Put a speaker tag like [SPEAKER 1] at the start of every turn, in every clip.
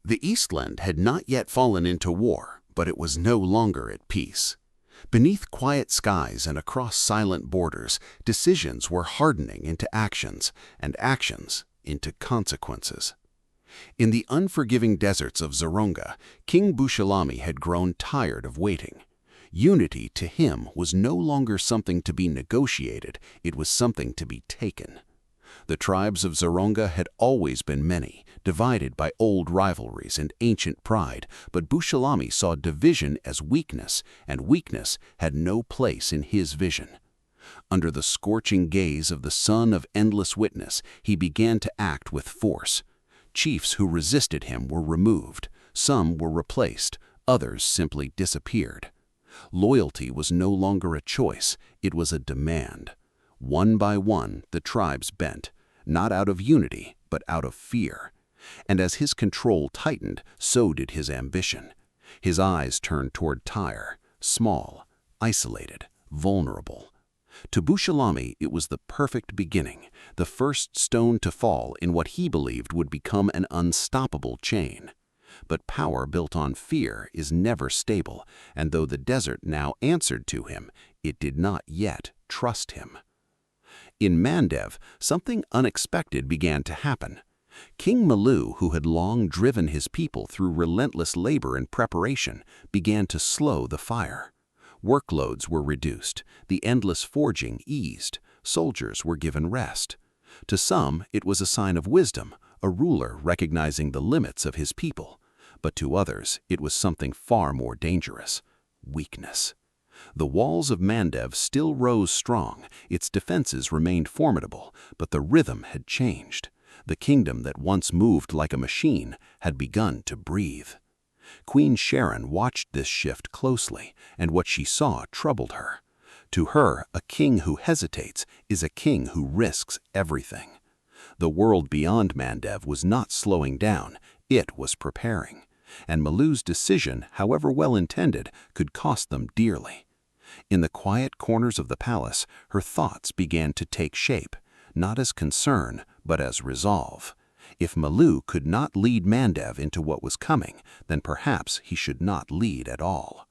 [SPEAKER 1] The Eastland had not yet fallen into war, but it was no longer at peace. Beneath quiet skies and across silent borders, decisions were hardening into actions, and actions into consequences. In the unforgiving deserts of Zoronga, King Bushalami had grown tired of waiting. Unity to him was no longer something to be negotiated, it was something to be taken. The tribes of Zoronga had always been many, divided by old rivalries and ancient pride, but Bushalami saw division as weakness, and weakness had no place in his vision. Under the scorching gaze of the sun of endless witness, he began to act with force. Chiefs who resisted him were removed, some were replaced, others simply disappeared. Loyalty was no longer a choice, it was a demand. One by one, the tribes bent, not out of unity, but out of fear. And as his control tightened, so did his ambition. His eyes turned toward Tyre, small, isolated, vulnerable. To Bushalami, it was the perfect beginning, the first stone to fall in what he believed would become an unstoppable chain. But power built on fear is never stable, and though the desert now answered to him, it did not yet trust him. In Mandev, something unexpected began to happen. King Malu, who had long driven his people through relentless labor and preparation, began to slow the fire. Workloads were reduced, the endless forging eased, soldiers were given rest. To some, it was a sign of wisdom, a ruler recognizing the limits of his people. But to others, it was something far more dangerous: weakness. The walls of Mandev still rose strong, its defenses remained formidable, but the rhythm had changed. The kingdom that once moved like a machine had begun to breathe. Queen Sharon watched this shift closely, and what she saw troubled her. To her, a king who hesitates is a king who risks everything. The world beyond Mandev was not slowing down, it was preparing. And Malu's decision, however well-intended, could cost them dearly. In the quiet corners of the palace, her thoughts began to take shape, not as concern, but as resolve. If Malu could not lead Mandev into what was coming, then perhaps he should not lead at all.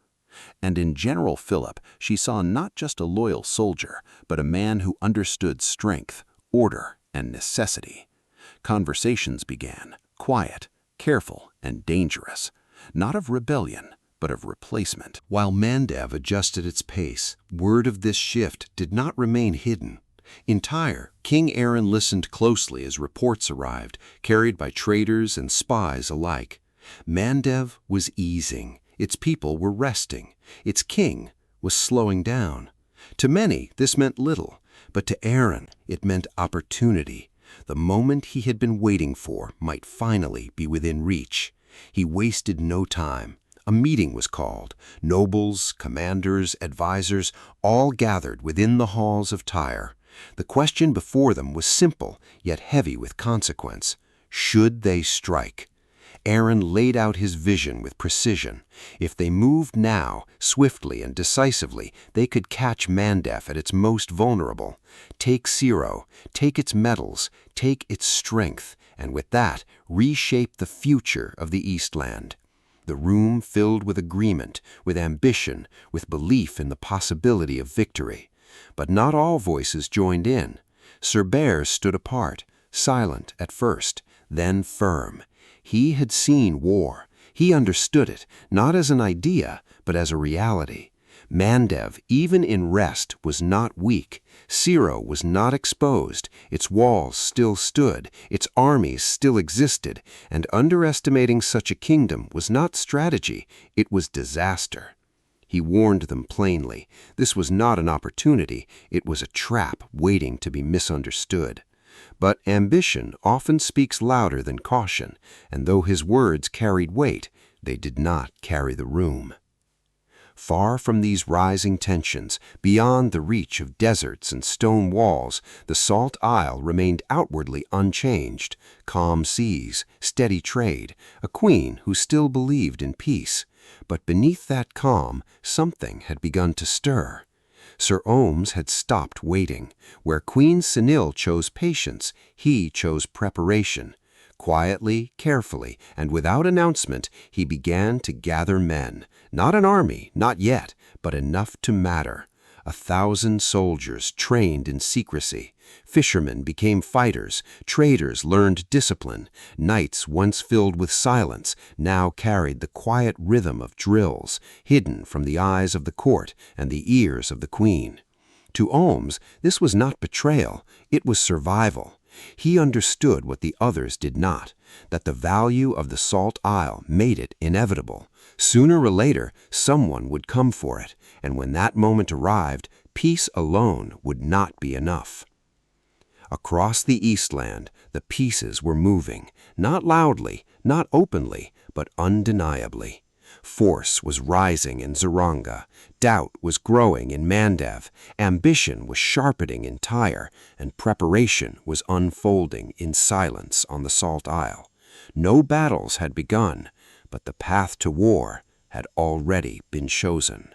[SPEAKER 1] And in General Philip, she saw not just a loyal soldier, but a man who understood strength, order, and necessity. Conversations began, quiet, careful, and dangerous, not of rebellion, but of replacement. While Mandev adjusted its pace, word of this shift did not remain hidden. In Tyre, King Aaron listened closely as reports arrived, carried by traders and spies alike. Mandev was easing, its people were resting, its king was slowing down. To many, this meant little, but to Aaron, it meant opportunity. The moment he had been waiting for might finally be within reach. He wasted no time. A meeting was called. Nobles, commanders, advisors, all gathered within the halls of Tyre. The question before them was simple, yet heavy with consequence. Should they strike? Aaron laid out his vision with precision. If they moved now, swiftly and decisively, they could catch Mandev at its most vulnerable. Take Siro, take its metals, take its strength, and with that, reshape the future of the Eastland. The room filled with agreement, with ambition, with belief in the possibility of victory. But not all voices joined in. Sir Bear stood apart, silent at first, then firm. He had seen war. He understood it, not as an idea, but as a reality. Mandev, even in rest, was not weak. Siro was not exposed. Its walls still stood, its armies still existed, and underestimating such a kingdom was not strategy, it was disaster. He warned them plainly. This was not an opportunity, it was a trap waiting to be misunderstood. But ambition often speaks louder than caution, and though his words carried weight, they did not carry the room. Far from these rising tensions, beyond the reach of deserts and stone walls, the Salt Isle remained outwardly unchanged. Calm seas, steady trade, a queen who still believed in peace. But beneath that calm, something had begun to stir. Sir Ohms had stopped waiting. Where Queen Senil chose patience, he chose preparation.
[SPEAKER 2] Quietly, carefully, and without announcement, he began to gather men. Not an army, not yet, but enough to matter. 1,000 soldiers trained in secrecy. Fishermen became fighters. Traders learned discipline. Nights once filled with silence now carried the quiet rhythm of drills, hidden from the eyes of the court and the ears of the queen. To Holmes, this was not betrayal, it was survival. He understood what the others did not, that the value of the Salt Isle made it inevitable. Sooner or later, someone would come for it, and when that moment arrived, peace alone would not be enough. Across the Eastland, the pieces were moving, not loudly, not openly, but undeniably. Force was rising in Zaranga, doubt was growing in Mandev, ambition was sharpening in Tyre, and preparation was unfolding in silence on the Salt Isle. No battles had begun, but the path to war had already been chosen.